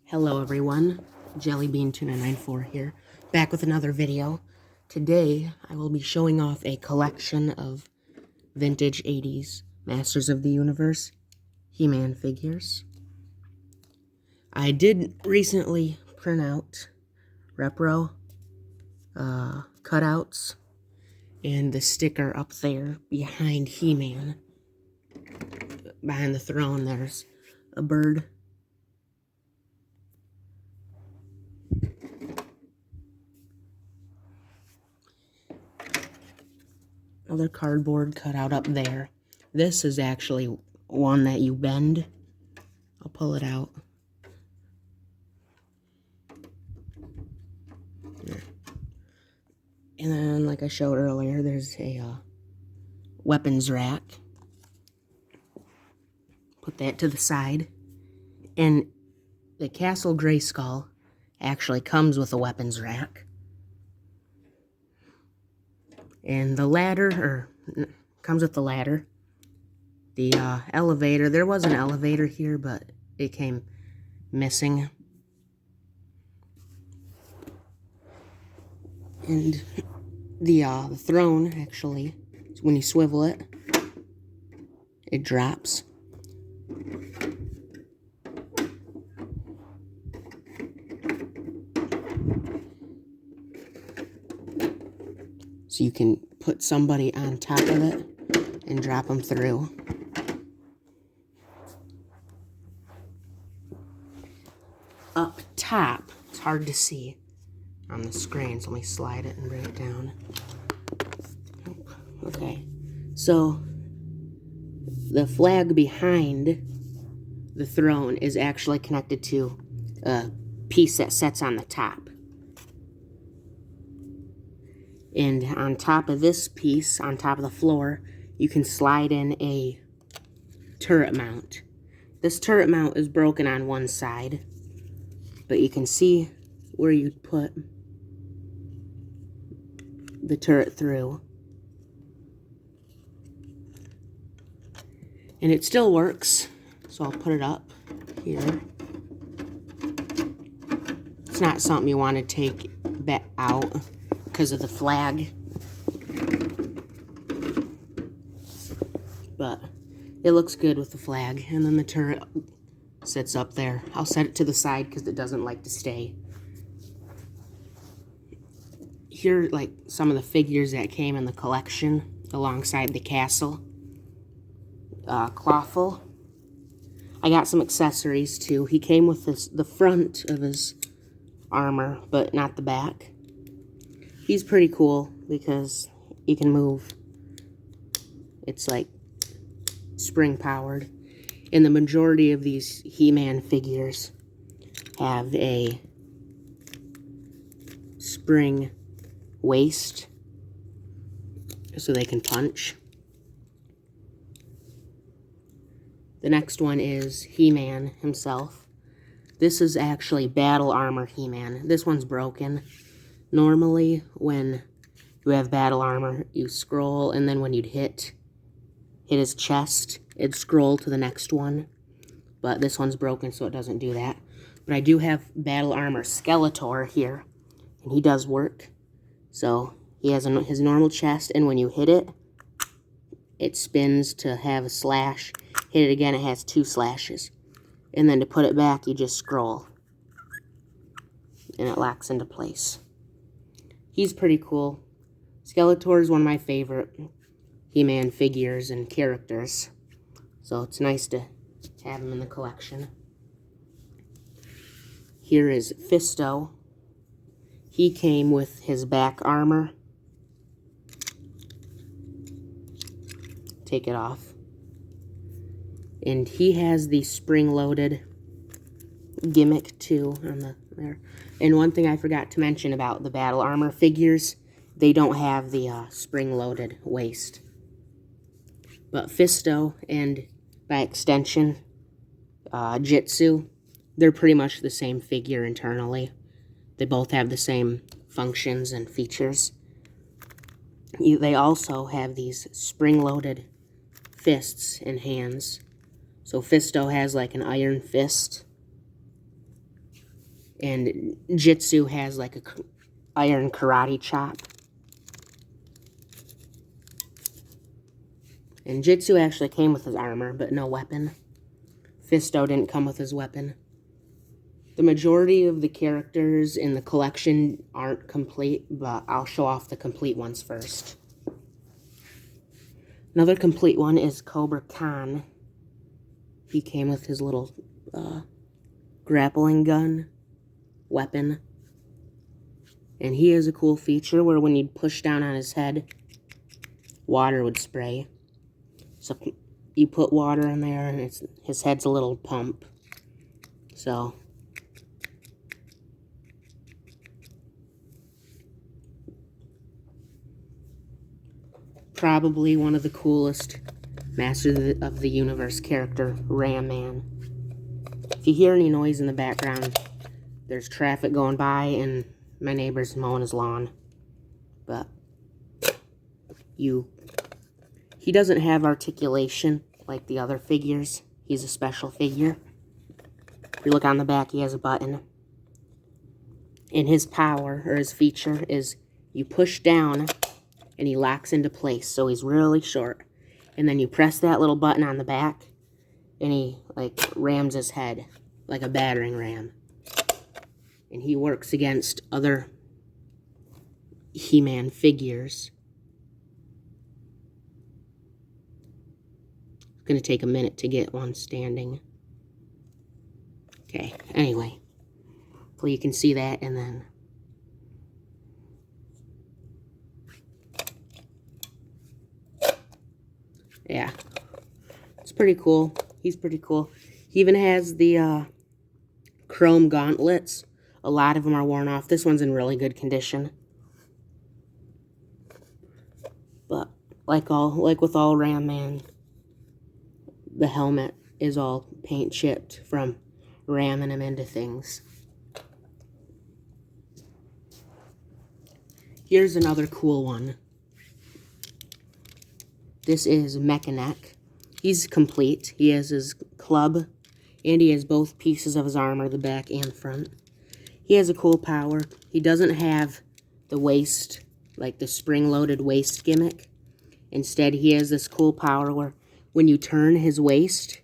Hello everyone, JellybeanTuna94 here, back with another video. Today, I will be showing off a collection of vintage 80s Masters of the Universe He-Man figures. I did recently print out repro cutouts and the sticker up there behind He-Man. Behind the throne, there's a bird. Another cardboard cutout up there. This is actually one that you bend. I'll pull it out. And then, like I showed earlier, there's a weapons rack. Put that to the side. And the Castle Grayskull actually comes with a weapons rack. And the ladder, comes with the ladder. The elevator, there was an elevator here, but it came missing. And the throne, actually, when you swivel it, it drops. So you can put somebody on top of it and drop them through. Up top, it's hard to see on the screen, so let me slide it and bring it down. Okay, so the flag behind the throne is actually connected to a piece that sets on the top. And on top of this piece, on top of the floor, you can slide in a turret mount. This turret mount is broken on one side, but you can see where you'd put the turret through. And it still works, so I'll put it up here. It's not something you want to take back out because of the flag, but it looks good with the flag. And then the turret sits up there. I'll set it to the side because it doesn't like to stay. Here are like some of the figures that came in the collection alongside the castle. Clawful. I got some accessories too. He came with the front of his armor, but not the back. He's pretty cool because he can move. It's like spring powered. And the majority of these He-Man figures have a spring waist so they can punch. The next one is He-Man himself. This is actually battle armor He-Man. This one's broken. Normally, when you have battle armor, you scroll, and then when you'd hit his chest, it'd scroll to the next one. But this one's broken, so it doesn't do that. But I do have battle armor Skeletor here, and he does work. So he has his normal chest, and when you hit it, it spins to have a slash. Hit it again, it has 2 slashes. And then to put it back, you just scroll. And it locks into place. He's pretty cool. Skeletor is one of my favorite He-Man figures and characters. So it's nice to have him in the collection. Here is Fisto. He came with his back armor. Take it off. And he has the spring-loaded gimmick too on there. And one thing I forgot to mention about the battle armor figures, they don't have the spring-loaded waist. But Fisto and, by extension, Jitsu, they're pretty much the same figure internally. They both have the same functions and features. They also have these spring-loaded fists and hands. So Fisto has like an iron fist. And Jitsu has like a iron karate chop. And Jitsu actually came with his armor, but no weapon. Fisto didn't come with his weapon. The majority of the characters in the collection aren't complete, but I'll show off the complete ones first. Another complete one is Cobra Khan. He came with his little grappling gun weapon. And he has a cool feature where when you'd push down on his head, water would spray. So you put water in there and his head's a little pump. So probably one of the coolest Masters of the Universe character, Ram Man. If you hear any noise in the background, there's traffic going by and my neighbor's mowing his lawn. But he doesn't have articulation like the other figures. He's a special figure. If you look on the back, he has a button. And his power, or his feature, is you push down and he locks into place, so he's really short. And then you press that little button on the back and he, like, rams his head like a battering ram. And he works against other He-Man figures. It's gonna take a minute to get one standing. Okay, anyway. Hopefully you can see that, and then yeah. It's pretty cool. He's pretty cool. He even has the chrome gauntlets. A lot of them are worn off. This one's in really good condition. But like with all Ram Man, the helmet is all paint chipped from ramming him into things. Here's another cool one. This is Mekaneck. He's complete. He has his club, and he has both pieces of his armor, the back and front. He has a cool power. He doesn't have the waist, like the spring-loaded waist gimmick. Instead, he has this cool power where when you turn his waist,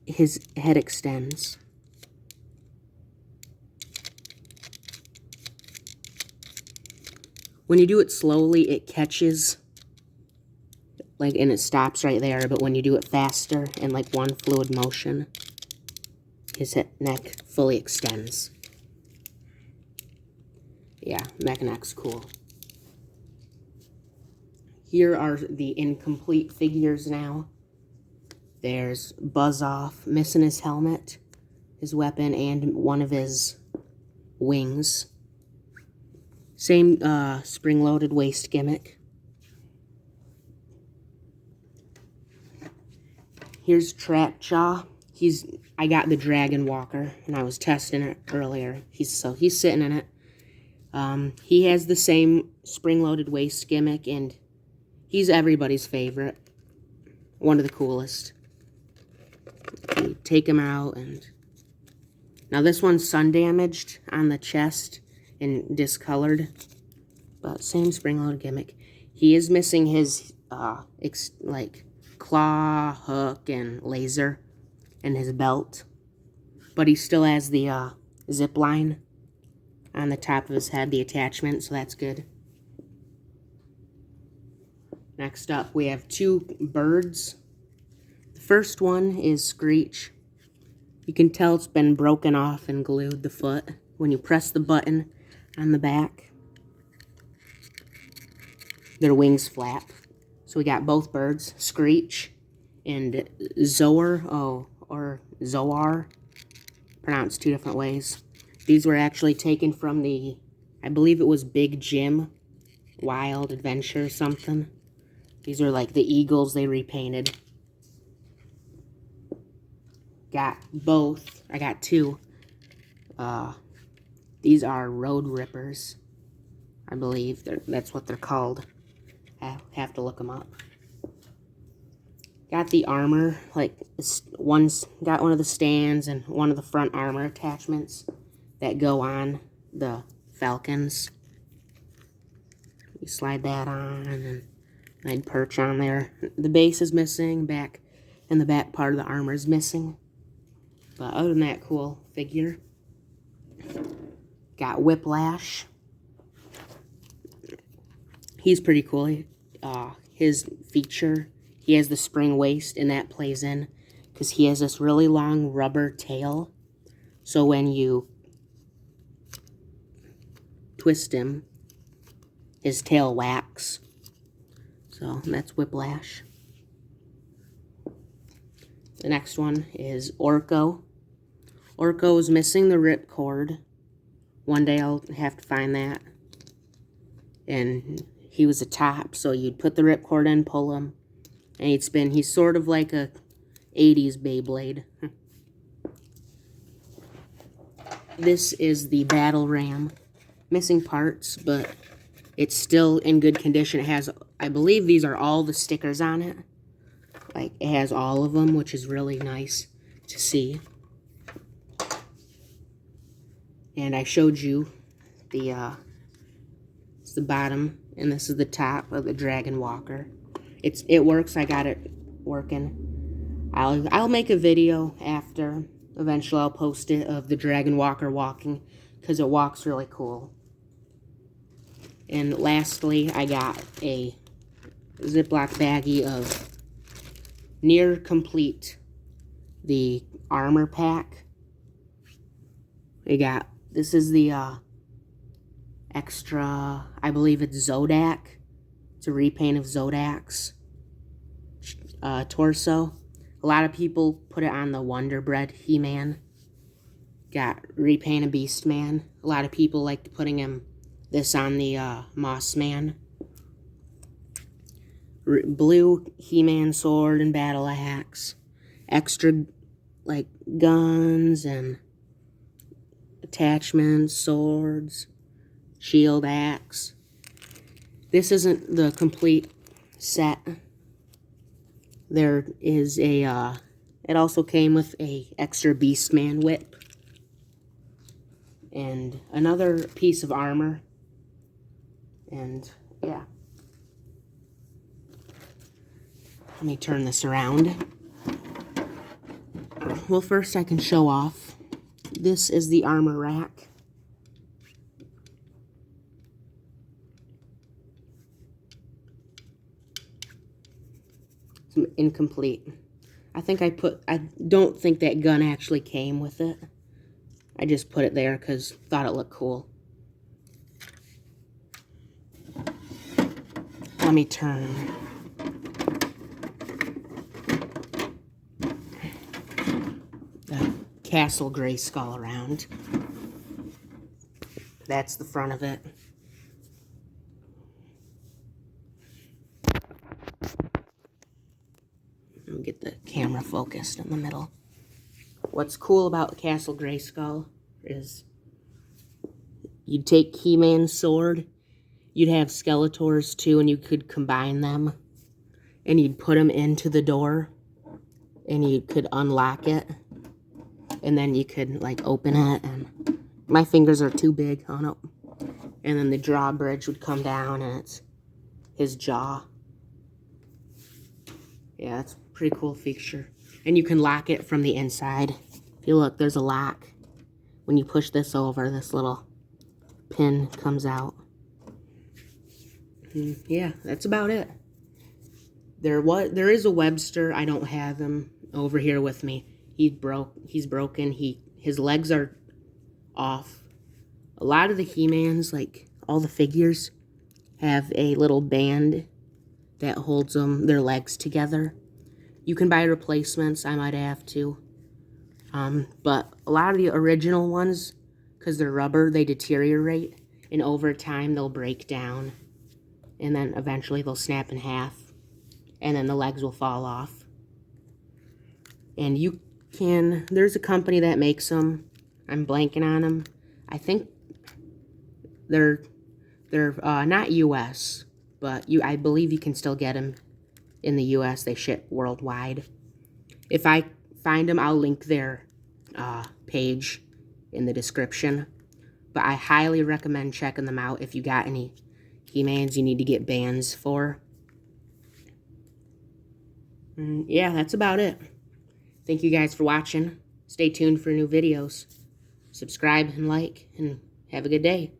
his head extends. When you do it slowly, it catches, like, and it stops right there. But when you do it faster in, like, one fluid motion, his neck fully extends. Yeah, Mekaneck's cool. Here are the incomplete figures now. There's Buzz-Off, missing his helmet, his weapon, and one of his wings. Same spring-loaded waist gimmick. Here's Trapjaw. I got the Dragon Walker, and I was testing it earlier. He's sitting in it. He has the same spring-loaded waist gimmick, and he's everybody's favorite. One of the coolest. You take him out, and now this one's sun-damaged on the chest and discolored, but same spring-loaded gimmick. He is missing his like claw, hook, and laser, and his belt, but he still has the zip line on the top of his head, the attachment, so that's good. Next up, we have two birds. The first one is Screech. You can tell it's been broken off and glued, the foot. When you press the button on the back, their wings flap. So we got both birds, Screech and Zoar, or Zoar, pronounced two different ways. These were actually taken from I believe it was Big Jim Wild Adventure or something. These are like the eagles they repainted. Got both. I got two. These are Road Rippers, I believe. That's what they're called. I have to look them up. Got the armor, like, got one of the stands and one of the front armor attachments that go on the Falcons. You slide that on, and I'd perch on there. The base is missing, back, and the back part of the armor is missing. But other than that, cool figure. Got Whiplash. He's pretty cool. His feature, he has the spring waist, and that plays in because he has this really long rubber tail. So when you twist him, his tail whacks. So that's Whiplash. The next one is Orko. Orko is missing the ripcord. One day I'll have to find that. And he was a top, so you'd put the ripcord in, pull him, and he'd spin. He's sort of like a 80s Beyblade. This is the Battle Ram. Missing parts, but it's still in good condition. It has, I believe these are all the stickers on it. Like, it has all of them, which is really nice to see. And I showed you the, it's the bottom, and this is the top of the Dragon Walker. It works. I got it working. I'll make a video after. Eventually I'll post it of the Dragon Walker walking, because it walks really cool. And lastly, I got a Ziploc baggie of near complete, the armor pack. This is the extra, I believe it's Zodak. It's a repaint of Zodak's torso. A lot of people put it on the Wonder Bread He-Man. Got repaint of Beastman. A lot of people like putting this on the Moss Man. Blue He-Man sword and battle axe. Extra, like, guns and attachments, swords, shield, axe. This isn't the complete set. There is a, it also came with a extra Beastman whip. And another piece of armor. And, yeah. Let me turn this around. Well, first I can show off. This is the armor rack. It's incomplete. I don't think that gun actually came with it. I just put it there because thought it looked cool. Let me turn. The Castle Grayskull around. That's the front of it. I'll get the camera focused in the middle. What's cool about Castle Grayskull is you'd take He-Man's sword, you'd have Skeletor's too, and you could combine them, and you'd put them into the door, and you could unlock it, and then you could, like, open it, and my fingers are too big, oh no. And then the drawbridge would come down, and it's his jaw. Yeah, it's a pretty cool feature. And you can lock it from the inside. If you look, there's a lock. When you push this over, this little pin comes out. Yeah, that's about it. There is a Webster. I don't have him over here with me. He's broken. His legs are off. A lot of the He-Mans, like all the figures, have a little band that holds their legs together. You can buy replacements. I might have to. But a lot of the original ones, because they're rubber, they deteriorate. And over time, they'll break down. And then eventually they'll snap in half. And then the legs will fall off. And there's a company that makes them. I'm blanking on them. I think they're not US, but I believe you can still get them in the US. They ship worldwide. If I find them, I'll link their page in the description. But I highly recommend checking them out if you got any He-Mans you need to get bands for. And yeah, that's about it. Thank you guys for watching. Stay tuned for new videos. Subscribe and like, and have a good day.